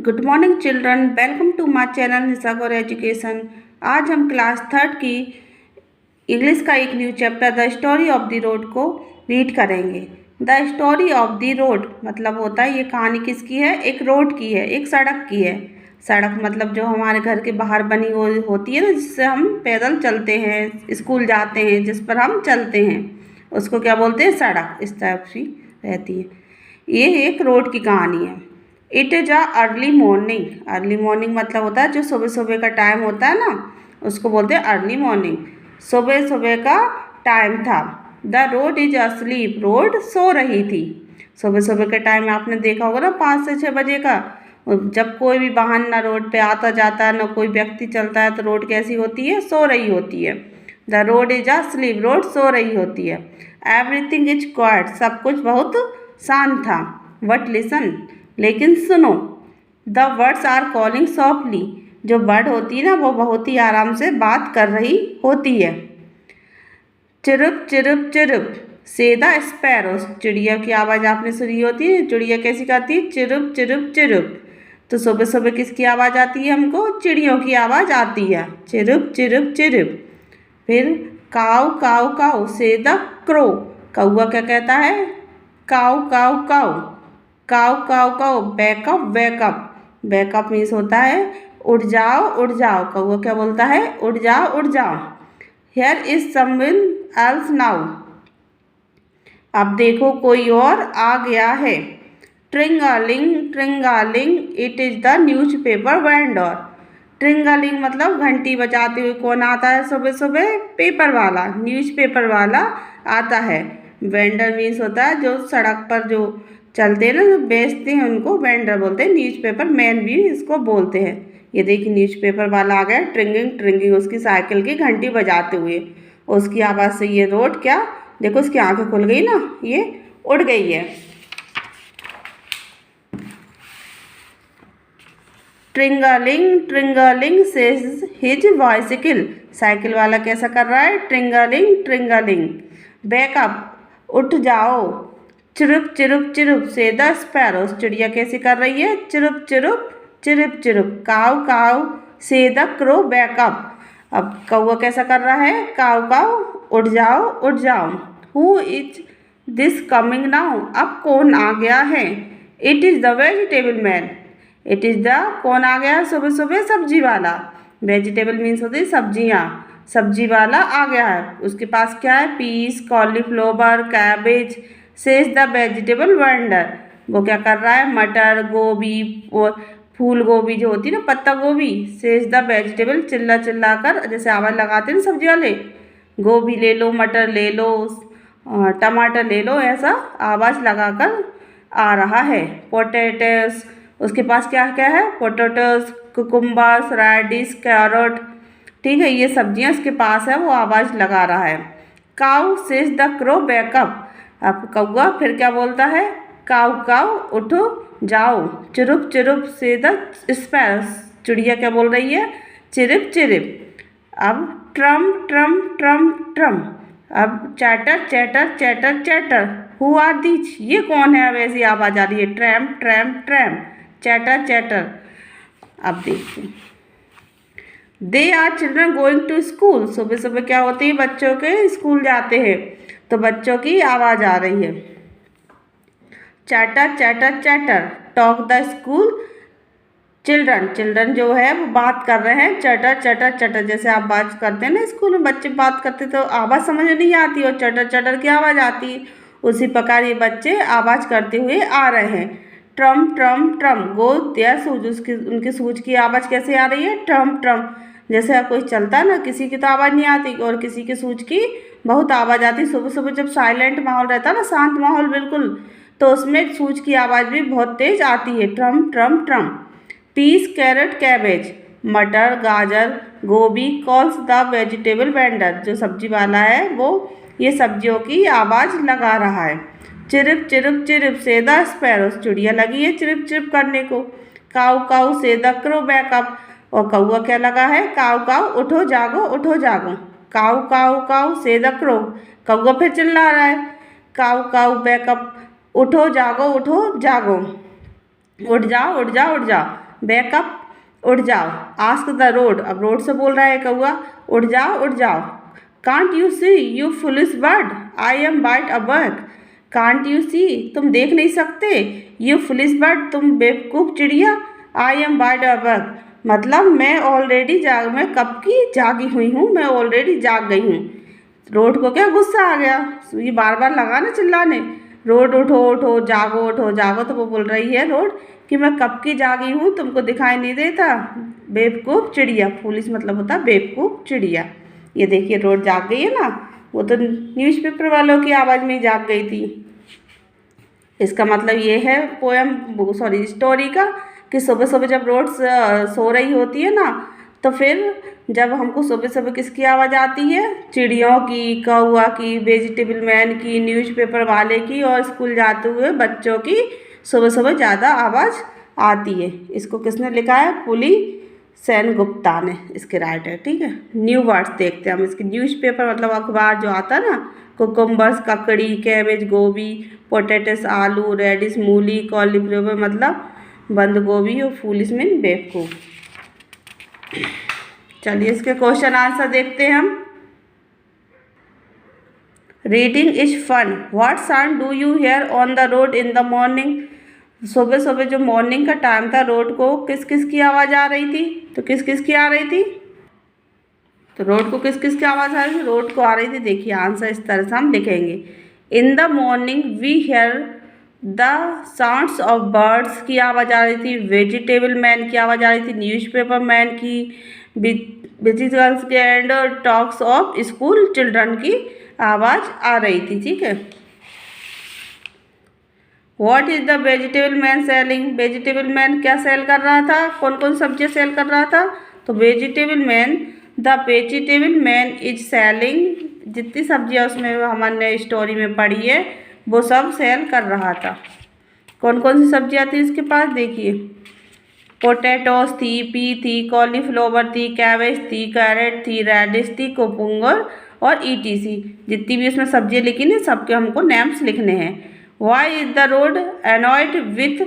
Good morning children, welcome to my channel Nisha Gaur education. आज हम class third की English का एक new chapter the story of the road को रीड करेंगे। The story of the road मतलब होता है ये कहानी किसकी है, एक रोड की है, एक सड़क की है। सड़क मतलब जो हमारे घर के बाहर बनी होती है ना, जिससे हम पैदल चलते हैं, स्कूल जाते हैं, जिस पर हम चलते हैं, उसको क्या बोलते हैं, सड़क। इस टाइप की रहती है। ये एक रोड की कहानी है। It is a early morning. Early morning मतलब होता है जो सुबह सुबह का टाइम होता है ना, उसको बोलते हैं अर्ली मॉर्निंग। सुबह सुबह का टाइम था। The road is asleep. Road सो रही थी। सुबह सुबह के टाइम आपने देखा होगा ना, 5 से 6 बजे का, जब कोई भी वाहन ना रोड पे आता जाता है, ना कोई व्यक्ति चलता है, तो रोड कैसी होती है, सो रही होती है। The road is asleep. Road सो रही होती है। Everything is quiet. सब कुछ बहुत शांत था। बट लिसन, लेकिन सुनो। The birds are calling softly. जो बर्ड होती है ना, वो बहुत ही आराम से बात कर रही होती है। चिरुप चिरुप चिरुप से द स्पैरोस। चिड़िया की आवाज़ आपने सुनी होती है। चिड़िया कैसी करती है, चिरुप चिरुप चिरुप। तो सुबह सुबह किसकी आवाज़ आती है हमको, चिड़ियों की आवाज़ आती है, चिरुप चिरुप चिरुप। फिर काऊ काऊ काऊ से द क्रो। कौआ क्या कहता है, काऊ काऊ काऊ। काऊ काऊ काऊ बैकअप बैकअप। बैकअप मीन्स होता है उड़ जाओ उड़ जाओ। कौआ क्या बोलता है, उड़ जाओ उड़ जाओ। Here is someone else now. अब देखो कोई और आ गया है। Tringaling tringaling it is the newspaper vendor. Tringaling मतलब घंटी बजाते हुए कौन आता है सुबह सुबह, पेपर वाला, न्यूज पेपर वाला आता है। वेंडर मीन्स होता है जो सड़क पर जो चलते हैं ना, जो बेचते हैं, उनको वेंडर बोलते हैं। न्यूज़पेपर मैन भी इसको बोलते हैं। ये देखिए न्यूज़पेपर वाला आ गया, ट्रिंगिंग ट्रिंगिंग, उसकी साइकिल की घंटी बजाते हुए। उसकी आवाज़ से ये रोड क्या, देखो उसकी आंखें खुल गई ना, ये उड़ गई है। ट्रिंगलिंग ट्रिंगलिंग सेज हिज बाइसिकल। साइकिल वाला कैसा कर रहा है, ट्रिंगलिंग ट्रिंगलिंग। बैकअप, उठ जाओ। चिरुप चिरुप चिरुप से द स्पैरोस। चिड़िया कैसी कर रही है, चिरुप चिरुप चिरुप चिरुप। काऊ काऊ से द क्रो बैकअप। अब कौआ कैसा कर रहा है, काऊ काऊ, उड़ जाओ उड़ जाओ। Who is this coming now. अब कौन आ गया है। It is the vegetable man. It is the, कौन आ गया है सुबह सुबह, सब्जी वाला। वेजिटेबल मीन्स होती है सब्जियाँ। सब्जी वाला आ गया है। उसके पास क्या है, peas, cauliflower, cabbage. Says the vegetable vendor. वो क्या कर रहा है, मटर, गोभी और फूल गोभी जो होती है ना, पत्ता गोभी। सेज द वेजिटेबल, चिल्ला चिल्ला कर, जैसे आवाज़ लगाते हैं ना सब्जी वाले, गोभी ले लो, मटर ले लो, टमाटर ले लो, ऐसा आवाज़ लगाकर आ रहा है। पोटैटोस, उसके पास क्या क्या है, पोटैटोस, कुकुम्बर्स, रेडिश, कैरेट। ठीक है, ये सब्जियां इसके पास है, वो आवाज़ लगा रहा है। काऊ सेज द क्रो बैकअप। अब कौआ फिर क्या बोलता है, काऊ काऊ, उठो जाओ। चिरुप चिरुप से द स्पैरोस। चिड़िया क्या बोल रही है, चिरिप चिरिप। अब ट्रम ट्रम ट्रम ट्रम। अब chatter chatter chatter chatter. Who are these. ये कौन है, अब ऐसी आवाज़ आ रही है, tramp tramp tramp, chatter chatter. अब देखते, they are children going to school. सुबह सुबह क्या होती है, बच्चों के स्कूल जाते हैं, तो बच्चों की आवाज़ आ रही है। Chatter chatter chatter, talk the school children. Children जो है वो बात कर रहे हैं, चटर चटर चटर। जैसे आप बात करते हैं ना स्कूल में, बच्चे बात करते तो आवाज़ समझ में नहीं आती और चटर चटर की आवाज़ आती है। उसी प्रकार ये बच्चे आवाज़ करते हुए आ रहे हैं। Tramp tramp tramp go their shoes. उसकी, उनके शूज की आवाज़ कैसे आ रही है, ट्रम ट्रम। जैसे कोई चलता है ना, किसी की तो आवाज़ नहीं आती और किसी के शूज की बहुत आवाज़ आती। सुबह सुबह जब साइलेंट माहौल रहता है ना, शांत माहौल बिल्कुल, तो उसमें शूज की आवाज़ भी बहुत तेज़ आती है, tramp tramp tramp. Peas, carrot, cabbage, मटर, गाजर, गोभी। Calls the vegetable vendor. जो सब्जी वाला है वो ये सब्जियों की आवाज़ लगा रहा है। चिरिप चिरिप चिरिप से द स्पैरोस। चिड़िया लगी है चिरिप चिरिप करने को। काऊ काऊ से द क्रो बैकअप। और कौआ क्या लगा है, काऊ काऊ, उठो जागो उठो जागो। काऊ काऊ काऊ से द क्रो। कौआ फिर चिल्ला रहा है, काऊ काऊ बैकअप, उठो जागो उठो जागो। उठ जाओ उठ जाओ उठ जाओ। वेकअप, उठ जाओ। आस्क द रोड, अब रोड से बोल रहा है कौआ, उठ जाओ उठ जाओ। Can't you see you foolish bird, I am bite a bug. Can't you see, तुम देख नहीं सकते, यू फुलिश बर्ड, तुम बेवकूफ़ चिड़िया, I am bite a bug, मतलब मैं कब की जागी हुई हूँ, मैं ऑलरेडी जाग गई हूँ। रोड को क्या गुस्सा आ गया, ये बार बार लगा ना चिल्लाने, रोड उठो उठो उठो जागो, तो वो बोल रही है रोड कि मैं कब की जागी हूँ, तुमको दिखाई नहीं देता, बेवकूफ़ चिड़िया। फूलिश मतलब होता है बेवकूफ़ चिड़िया। ये देखिए रोड जाग गई है ना, वो तो न्यूज़पेपर वालों की आवाज़ में ही जाग गई थी। इसका मतलब ये है स्टोरी का कि सुबह सुबह जब रोड सो रही होती है ना, तो फिर जब हमको सुबह सुबह किसकी आवाज़ आती है, चिड़ियों की, कौआ की, वेजिटेबल मैन की, न्यूज़पेपर वाले की और स्कूल जाते हुए बच्चों की सुबह सुबह ज़्यादा आवाज़ आती है। इसको किसने लिखा है, पुली सेनगुप्ता ने, इसके राइटर। ठीक है, न्यू वर्ड्स देखते हैं हम इसके। न्यूज़पेपर मतलब अखबार जो आता है ना, कुकुम्बर्स ककड़ी, कैबेज गोभी, पोटैटस आलू, रेडिश मूली, कॉलीफ्लावर मतलब बंद गोभी, और फूलिश मीन बेवकूफ़। चलिए इसके क्वेश्चन आंसर देखते हैं हम। Reading is fun, what sound do you hear on the road in the morning. सुबह सुबह जो मॉर्निंग का टाइम था, रोड को किस किस की आवाज़ आ रही थी, तो किस किस की आ रही थी, तो रोड को किस किस की आवाज़ आ रही थी, रोड को आ रही थी। देखिए आंसर इस तरह से हम लिखेंगे, in the morning we hear the sounds of birds की आवाज़ आ रही थी, वेजिटेबल मैन की आवाज़ आ रही थी, न्यूज़पेपर मैन की, बिजी गर्ल्स के, and talks of school children की आवाज़ आ रही थी। ठीक है, what is the vegetable man selling, vegetable man क्या सेल कर रहा था, कौन कौन सब्जियां सेल कर रहा था, तो vegetable man, the vegetable man is selling, जितनी सब्जियां उसमें हमने स्टोरी में पढ़ी है वो सब सेल कर रहा था। कौन कौन सी सब्जियां थी इसके पास, देखिए पोटैटोस थी, पी थी, कॉलीफ्लावर थी, कैबेज थी, कैरेट थी, रेडिश थी, कुकुम्बर और ईटीसी। जितनी भी उसमें सब्जियां लिखी ना, सबके हमको नेम्स लिखने हैं। Why is the road annoyed with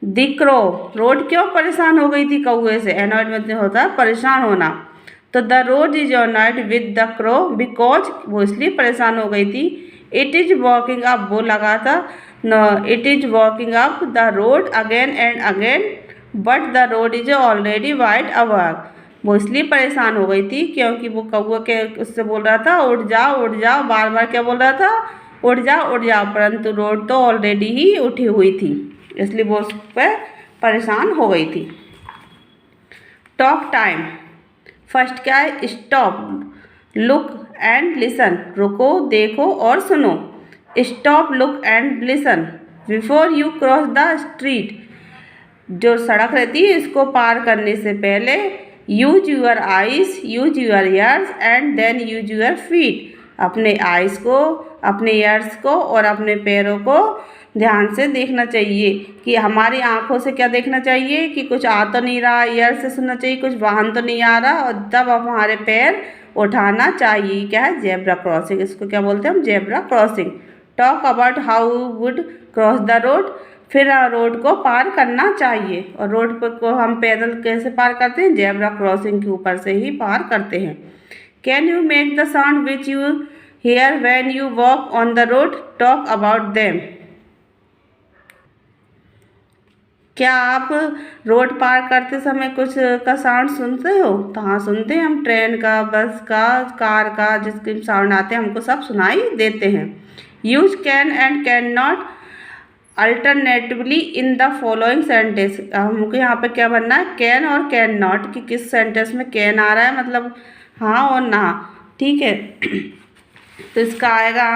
the crow, road क्यों परेशान हो गई थी कौए से, एनॉयड मतलब होता है परेशान होना, तो the road is annoyed with the crow because, वो इसलिए परेशान हो गई थी, इट इज वॉकिंग अप, वो लगा था it is walking up the road again and again but the road is already wide awake, वो इसलिए परेशान हो गई थी क्योंकि वो कौआ के उससे बोल रहा था उठ जाओ, बार बार क्या बोल रहा था, उठ जाओ, परंतु रोड तो ऑलरेडी ही उठी हुई थी, इसलिए वो उस पर परेशान हो गई थी। टॉक टाइम, फर्स्ट क्या है, स्टॉप, लुक एंड लिसन, रुको देखो और सुनो। Stop, look and listen before you cross the street, जो सड़क रहती है इसको पार करने से पहले use your eyes, use your ears and then use your feet, अपने आइज़ को, अपने ईयर्स को और अपने पैरों को ध्यान से देखना चाहिए कि हमारी आँखों से क्या देखना चाहिए कि कुछ आ तो नहीं रहा, ईयर से सुनना चाहिए कुछ वाहन तो नहीं आ रहा, और तब अब हमारे पैर उठाना चाहिए। क्या है, जेब्रा क्रॉसिंग, इसको क्या बोलते हैं हम, zebra crossing. Talk about how would cross the road, फिर रोड को पार करना चाहिए, और रोड पर को हम पैदल कैसे पार करते हैं, जेब्रा क्रॉसिंग के ऊपर से ही पार करते हैं। Can you make the sound which you hear when you walk on the road, talk about them, क्या आप रोड पार करते समय कुछ का साउंड सुनते हो, तो हाँ सुनते हैं हम, ट्रेन का, बस का, कार का, जिसके साउंड आते हैं हमको सब सुनाई देते हैं। Use can and can not alternatively in the following sentence, हमको यहाँ पे क्या बनना है, कैन और कैन नॉट, कि किस सेंटेंस में कैन आ रहा है मतलब हाँ और ना। ठीक है, तो इसका आएगा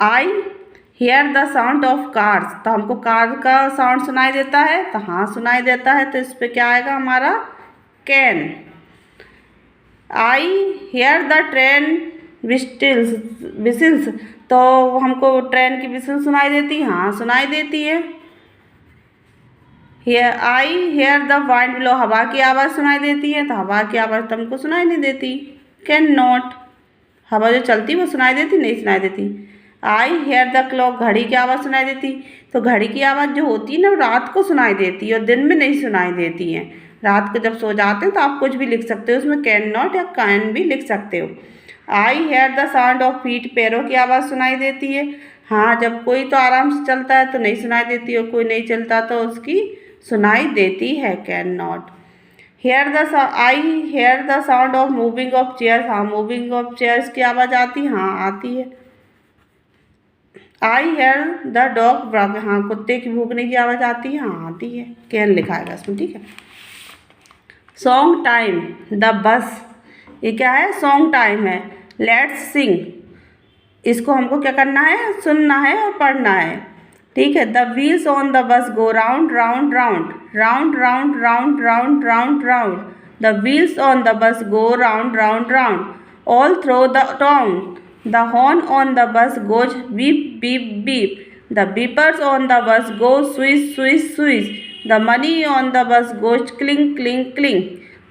I hear the sound of cars, तो हमको कार का साउंड सुनाई देता है, तो हाँ सुनाई देता है, तो इस पर क्या आएगा हमारा can. I hear the train whistles, तो हमको ट्रेन की विसिल सुनाई देती है, हाँ सुनाई देती है। I hear the wind blow, हवा की आवाज़ सुनाई देती है, तो हवा की आवाज़ तो हमको सुनाई नहीं देती। कैन नॉट, हवा जो चलती वो सुनाई देती नहीं सुनाई देती। आई हेयर द क्लॉक, घड़ी की आवाज़ सुनाई देती। तो घड़ी की आवाज़ जो होती है ना, रात को सुनाई देती है और दिन में नहीं सुनाई देती है। रात को जब सो जाते हैं तो आप कुछ भी लिख सकते हो, उसमें कैन नॉट या कैन भी लिख सकते हो। I hear the sound of feet, पैरों की आवाज़ सुनाई देती है। हाँ, जब कोई तो आराम से चलता है तो नहीं सुनाई देती, और कोई नहीं चलता तो उसकी सुनाई देती है, can not. I hear the sound of moving of chairs, हाँ मूविंग ऑफ चेयर्स की आवाज़ आती, हाँ आती है। I hear the dog bark, हाँ कुत्ते की भूखने की आवाज़ आती है, हाँ आती है, कैन लिखा है इसमें, ठीक है। सॉन्ग टाइम, द बस, ये क्या है, सॉन्ग टाइम है। लेट्स सिंग, इसको हमको क्या करना है, सुनना है और पढ़ना है, ठीक है। The wheels on the bus go round round round, round round round round round round. The wheels on the bus go round round round all through the town. The horn on the bus goes beep beep beep. The wipers on the bus go swish swish swish. The money on the bus goes clink clink clink.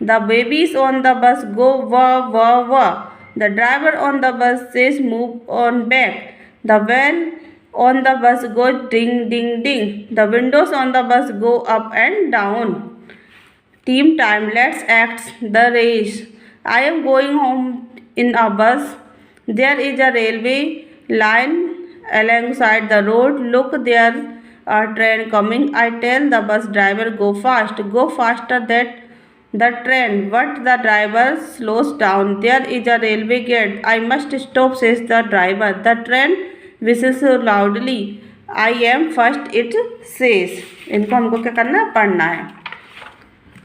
The babies on the bus go wah wah wah. The driver on the bus says move on back. The bell on the bus goes ding ding ding. The windows on the bus go up and down. Team time, let's act the race. I am going home in a bus. There is a railway line alongside the road. Look, there a train coming. I tell the bus driver, go fast, go faster that the train, but the driver slows down. There is a railway gate. I must stop, says the driver. The train whistles so loudly. I am first, it says. इनको हमको क्या करना है, पढ़ना है।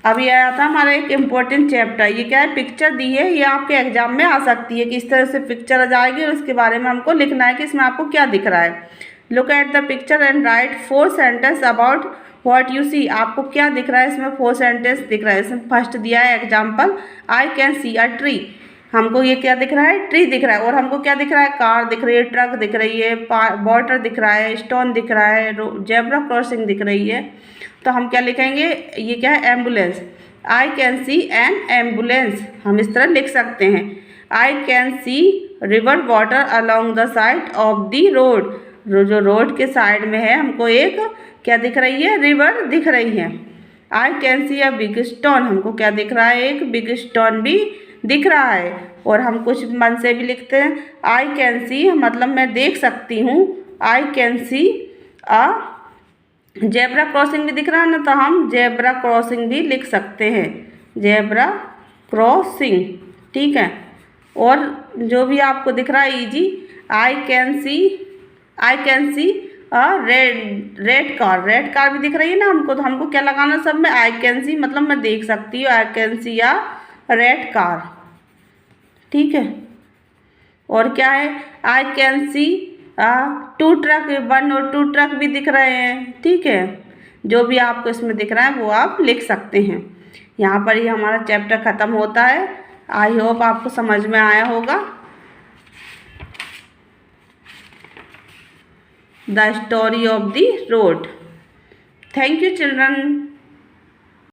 अब ये आया था हमारा एक इम्पोर्टेंट चैप्टर, ये क्या है, पिक्चर दी है, ये आपके एग्जाम में आ सकती है कि इस तरह से पिक्चर आ जाएगी और उसके बारे में हमको लिखना है कि इसमें आपको क्या दिख रहा है। Look at the picture and write 4 sentence about what you see, आपको क्या दिख रहा है, इसमें 4 सेंटेंस दिख रहा है। इसमें फर्स्ट दिया है example, I can C a tree, हमको ये क्या दिख रहा है, ट्री दिख रहा है। और हमको क्या दिख रहा है, कार दिख रही है, ट्रक दिख रही है, वाटर दिख रहा है, स्टोन दिख रहा है, जेब्रा क्रॉसिंग दिख रही है। तो हम क्या लिखेंगे, ये क्या है, ambulance. I can see an ambulance, हम इस तरह लिख सकते हैं। I can see river water along the side of the road, जो रोड के साइड में है हमको एक क्या दिख रही है, रिवर दिख रही है। आई can C a big stone, हमको क्या दिख रहा है, एक बिग स्टोन भी दिख रहा है। और हम कुछ मन से भी लिखते हैं, आई कैन सी मतलब मैं देख सकती हूँ, आई can C a zebra crossing भी दिख रहा है ना, तो हम जेब्रा क्रॉसिंग भी लिख सकते हैं, जेब्रा क्रॉसिंग, ठीक है। और जो भी आपको दिख रहा है easy, I can C a red car, red car भी दिख रही है ना हमको, तो हमको क्या लगाना सब में, आई कैन सी मतलब मैं देख सकती हूँ, आई can C a red car, ठीक है। और क्या है, आई कैन सी 2 ट्रक, 1 और 2 ट्रक भी दिख रहे हैं, ठीक है। जो भी आपको इसमें दिख रहा है वो आप लिख सकते हैं। यहाँ पर ही हमारा चैप्टर ख़त्म होता है। आई होप आपको समझ में आया होगा। The story of the road. Thank you children.